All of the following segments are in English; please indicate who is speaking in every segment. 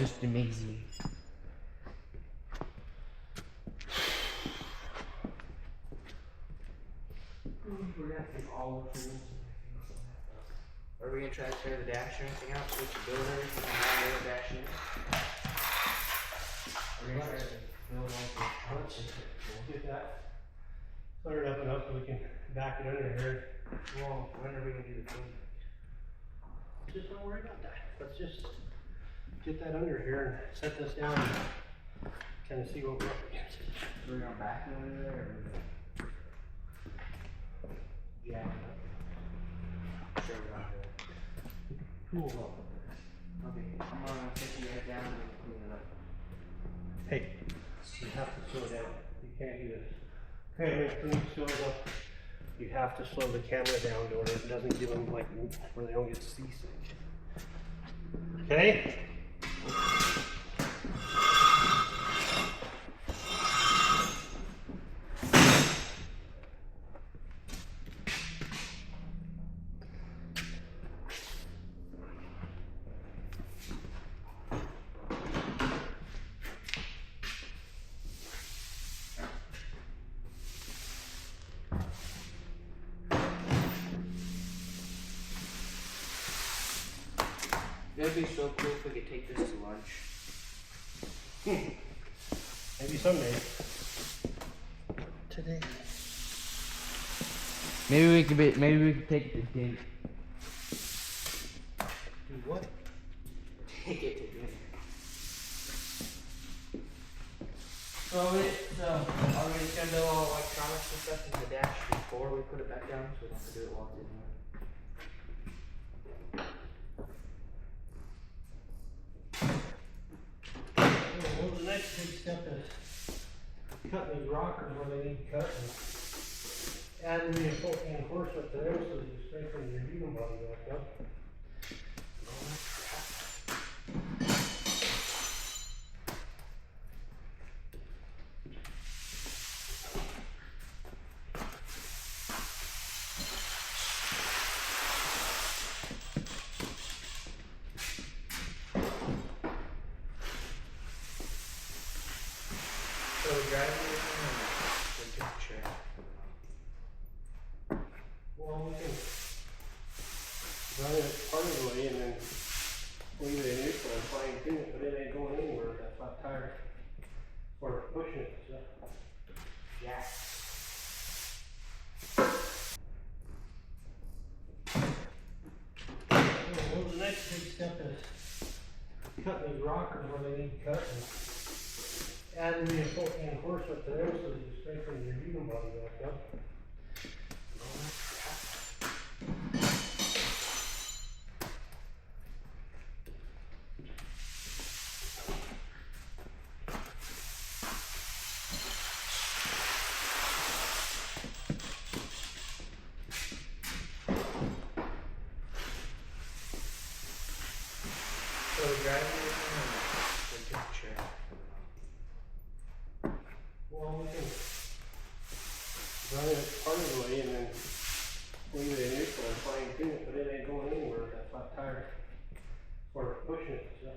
Speaker 1: just amazing. We're gonna take all the tools. Are we gonna try to tear the dash or anything out? Switch the build everything and now the dash in? We're gonna try to build all the parts.
Speaker 2: Get that cleared up enough so we can back it under here.
Speaker 1: Well, when are we gonna do the clean?
Speaker 2: Just don't worry about that. Let's just get that under here and set this down and kind of see what we're up against.
Speaker 1: So we're gonna back it under there or? Yeah. Sure, we're gonna do it.
Speaker 2: Cool.
Speaker 1: Okay, I'm gonna take you guys down and clean it up.
Speaker 2: Hey, you have to slow down. You can't do this. Okay, when it shows up, you have to slow the camera down to where it doesn't give them like where they don't get seasick. Okay?
Speaker 1: That'd be so cool if we could take this to lunch.
Speaker 2: Maybe someday. Today.
Speaker 1: Maybe we could take it to dinner.
Speaker 2: Do what?
Speaker 1: Take it to dinner. So are we just gonna do all electronics and stuff in the dash before we put it back down so we don't have to do it while it's in there?
Speaker 2: Well, the next big step is cutting these rockers where they need cut and adding reinforcement to them so that you strengthen your unit body back up.
Speaker 1: So we drive everything and we take the chair.
Speaker 2: Well, we can run it part of the way and then leave it in neutral and fine tune it, but it ain't going anywhere with that flat tire. Or pushing it, so.
Speaker 1: Yeah.
Speaker 2: Well, the next big step is cutting these rockers where they need cut and adding reinforcement to them so that you strengthen your unit body back up.
Speaker 1: So we drive everything and we take the chair.
Speaker 2: Well, we can run it part of the way and then leave it in neutral and fine tune it, but it ain't going anywhere with that flat tire. Or pushing it, so.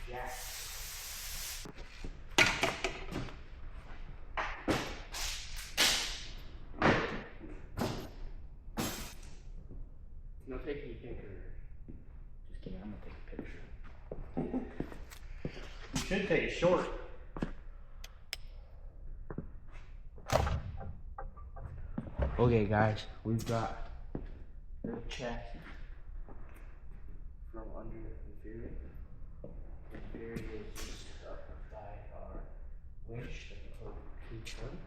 Speaker 1: Yeah. No taking a picture. Just kidding, I'm gonna take a picture.
Speaker 2: You should take it short.
Speaker 1: Okay guys, we've got the chest from under the inferior. The inferior is just up by our winch that we hold each one.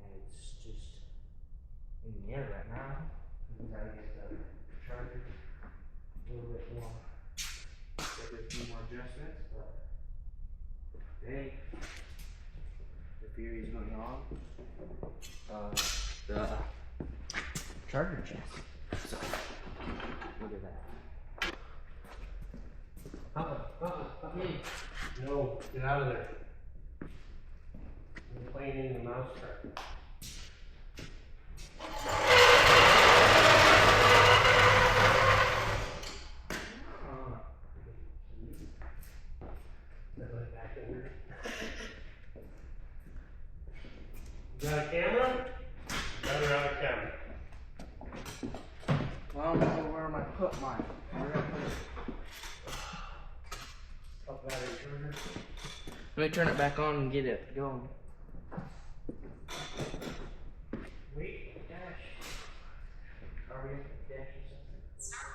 Speaker 1: And it's just in the air right now. We gotta get the charger a little bit more, get a few more adjustments, but today the inferior is going on. The charger chest. So, look at that.
Speaker 2: No, get out of there. You're playing in the mousetrap.
Speaker 1: Well, I don't know where am I put mine. Where did I put it?
Speaker 2: Up that inverter.
Speaker 1: Let me turn it back on and get it going.
Speaker 2: Wait, dash.
Speaker 1: Are we at the dash or something?
Speaker 3: Start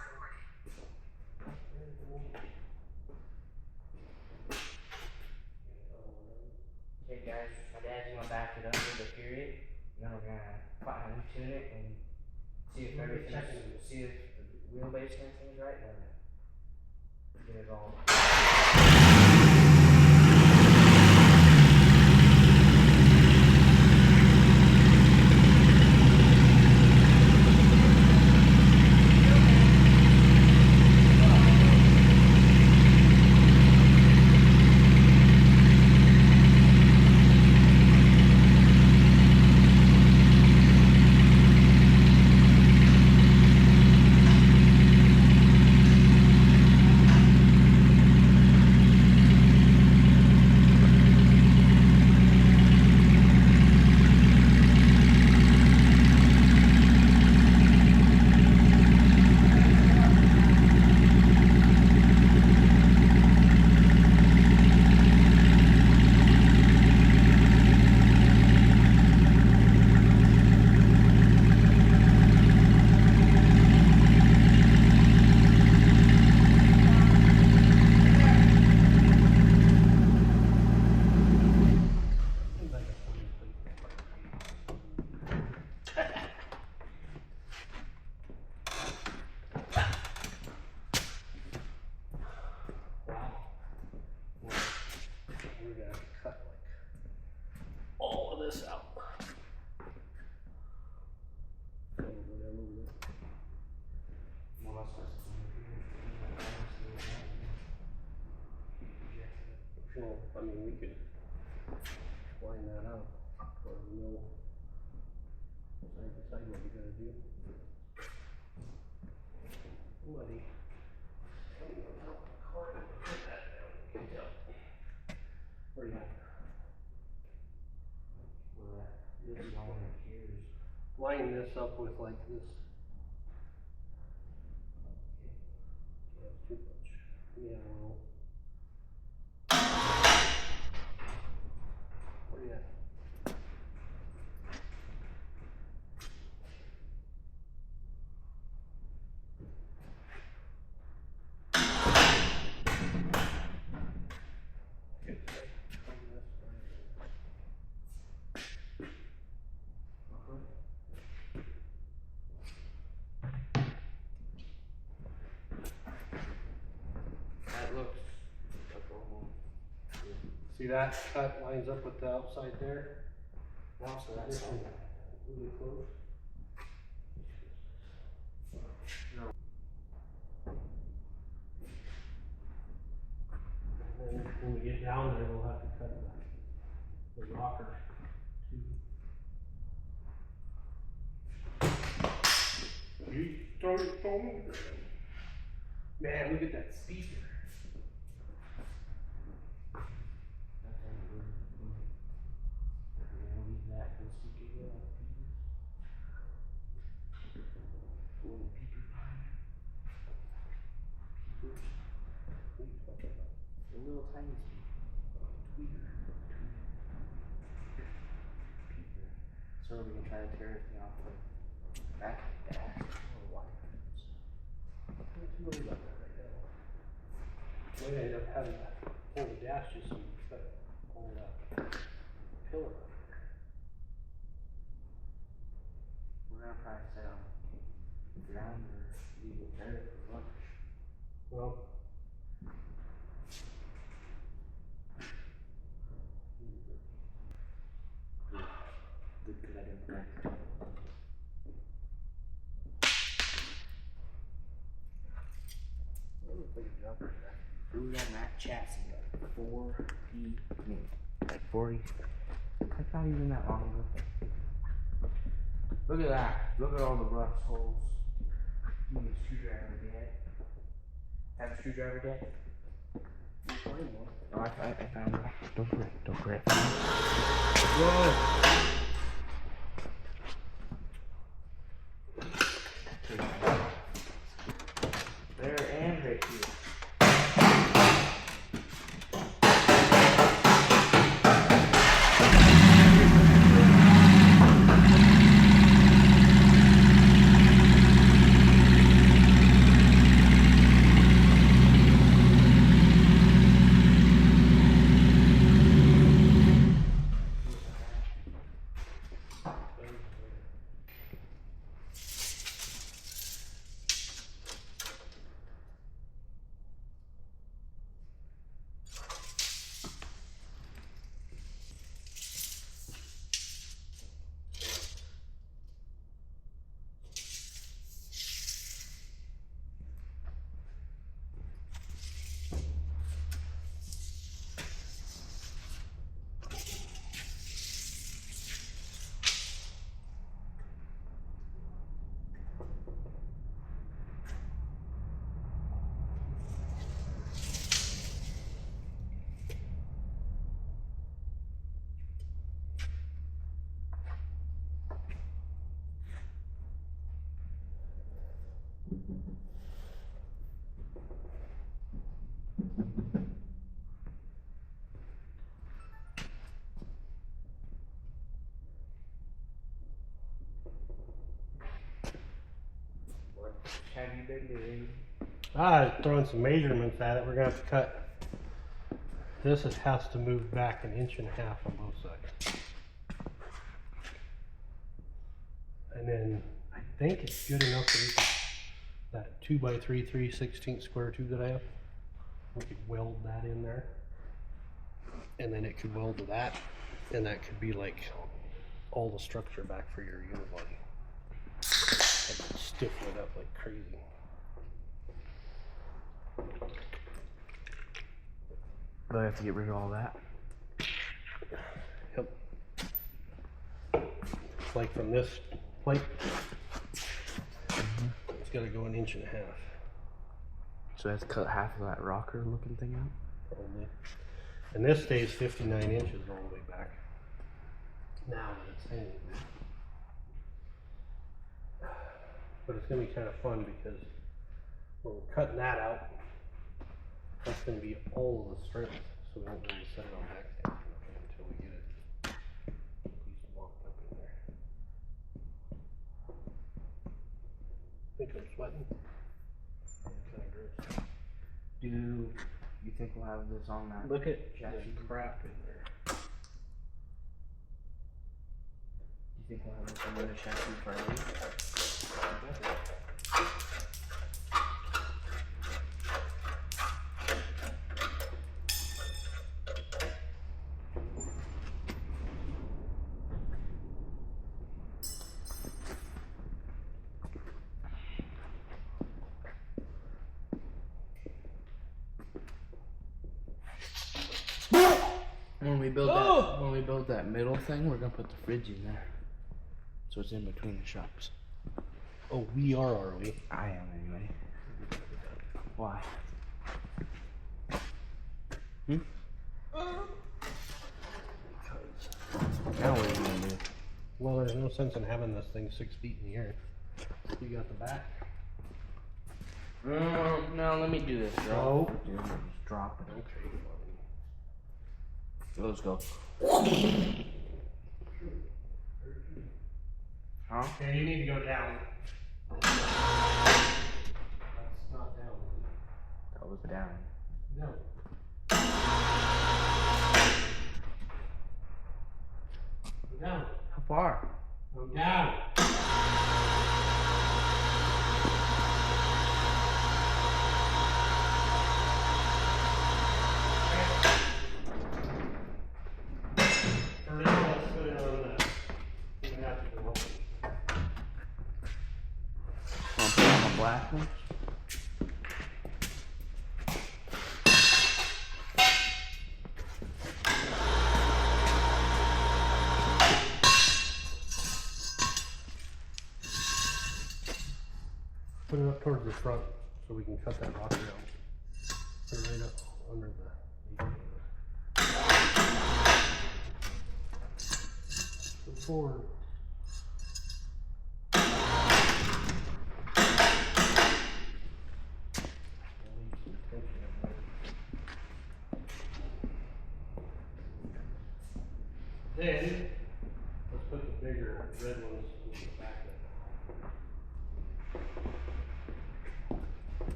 Speaker 3: recording.
Speaker 1: Okay guys, my dad's gonna back it under the period, and then we're gonna finally tune it and see if everything's, see if the wheelbase and everything's right, and then get it all.
Speaker 2: We're gonna cut like all of this out. Well, I mean, we could line that out, or we know decide what we gotta do. Buddy. Where you at?
Speaker 1: This is all in here.
Speaker 2: Line this up with like this. That's too much. Yeah, well. Where you at?
Speaker 1: That looks like almost.
Speaker 2: See that cut lines up with the outside there?
Speaker 1: Now, so that's
Speaker 2: This one, really close. And then when we get down there, we'll have to cut the rocker too. You started filming? Man, look at that speaker.
Speaker 1: The little tiny tweeter. So we can try to tear everything off the back of the dash or wires.
Speaker 2: Not too worried about that right now. We ended up having to pull the dash just so we could pull that pillar.
Speaker 1: We're gonna probably set on ground or leave it there for lunch.
Speaker 2: Well,
Speaker 1: Good, because I didn't practice.
Speaker 2: that looks like a jumper.
Speaker 1: It was on that chassis, like 40, that's not even that long ago. Look at that. Look at all the rust holes. You need a screwdriver, Dad. Have a screwdriver, Dad? Oh, I found it. Don't grip. Whoa! What have you been doing?
Speaker 2: Throwing some measurements at it. We're gonna have to cut. This has to move back 1.5 inches on both sides. And then I think it's good enough that we can, that 2x3 3/16 square tube that I have, we could weld that in there. And then it could weld to that, and that could be like all the structure back for your unibody. I could stiffen it up like crazy.
Speaker 1: Do I have to get rid of all that?
Speaker 2: Yep. Like from this plate, it's got to go 1.5 inches.
Speaker 1: So I have to cut half of that rocker looking thing out?
Speaker 2: Probably. And this stays 59 inches all the way back. Now that it's hanging. But it's going to be kind of fun because when we're cutting that out, that's going to be all of the strength. So we won't really set it on back until we get it at least walked up in there. Think I'm sweating? Kind of gross.
Speaker 1: Do you think we'll have this on that?
Speaker 2: Look at
Speaker 1: chassis
Speaker 2: the crap in there.
Speaker 1: Do you think we'll have this on the chassis for a week? When we build that middle thing, we're gonna put the fridge in there, so it's in between the shops.
Speaker 2: Oh, we are we?
Speaker 1: I am anyway. Why? Now what are you gonna do?
Speaker 2: Well, there's no sense in having this thing 6 feet in the air. You got the back?
Speaker 1: No, let me do this.
Speaker 2: No.
Speaker 1: Just drop it.
Speaker 2: Okay.
Speaker 1: Let's go. Huh?
Speaker 2: Okay, you need to go down. That's not down.
Speaker 1: That was down.
Speaker 2: No. Go down.
Speaker 1: How far?
Speaker 2: Go down. For now, let's put it on the. You have to go up.
Speaker 1: Want to put on the black one?
Speaker 2: Put it up towards the front so we can cut that rocker out. Put it right up under the. Go forward. Then, let's put the bigger red ones in the back of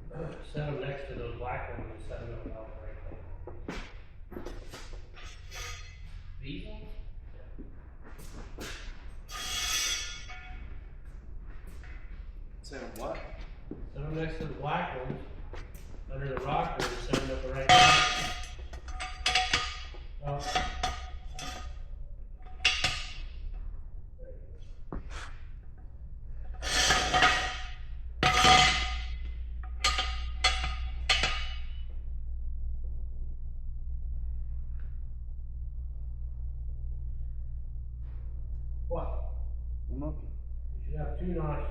Speaker 2: it. Set them next to those black ones and set them up about right there. These ones?
Speaker 1: Set of what?
Speaker 2: Set them next to the black ones, under the rocker, and set them up the right way. Well, what?
Speaker 1: I'm looking.
Speaker 2: You should have 2 notches.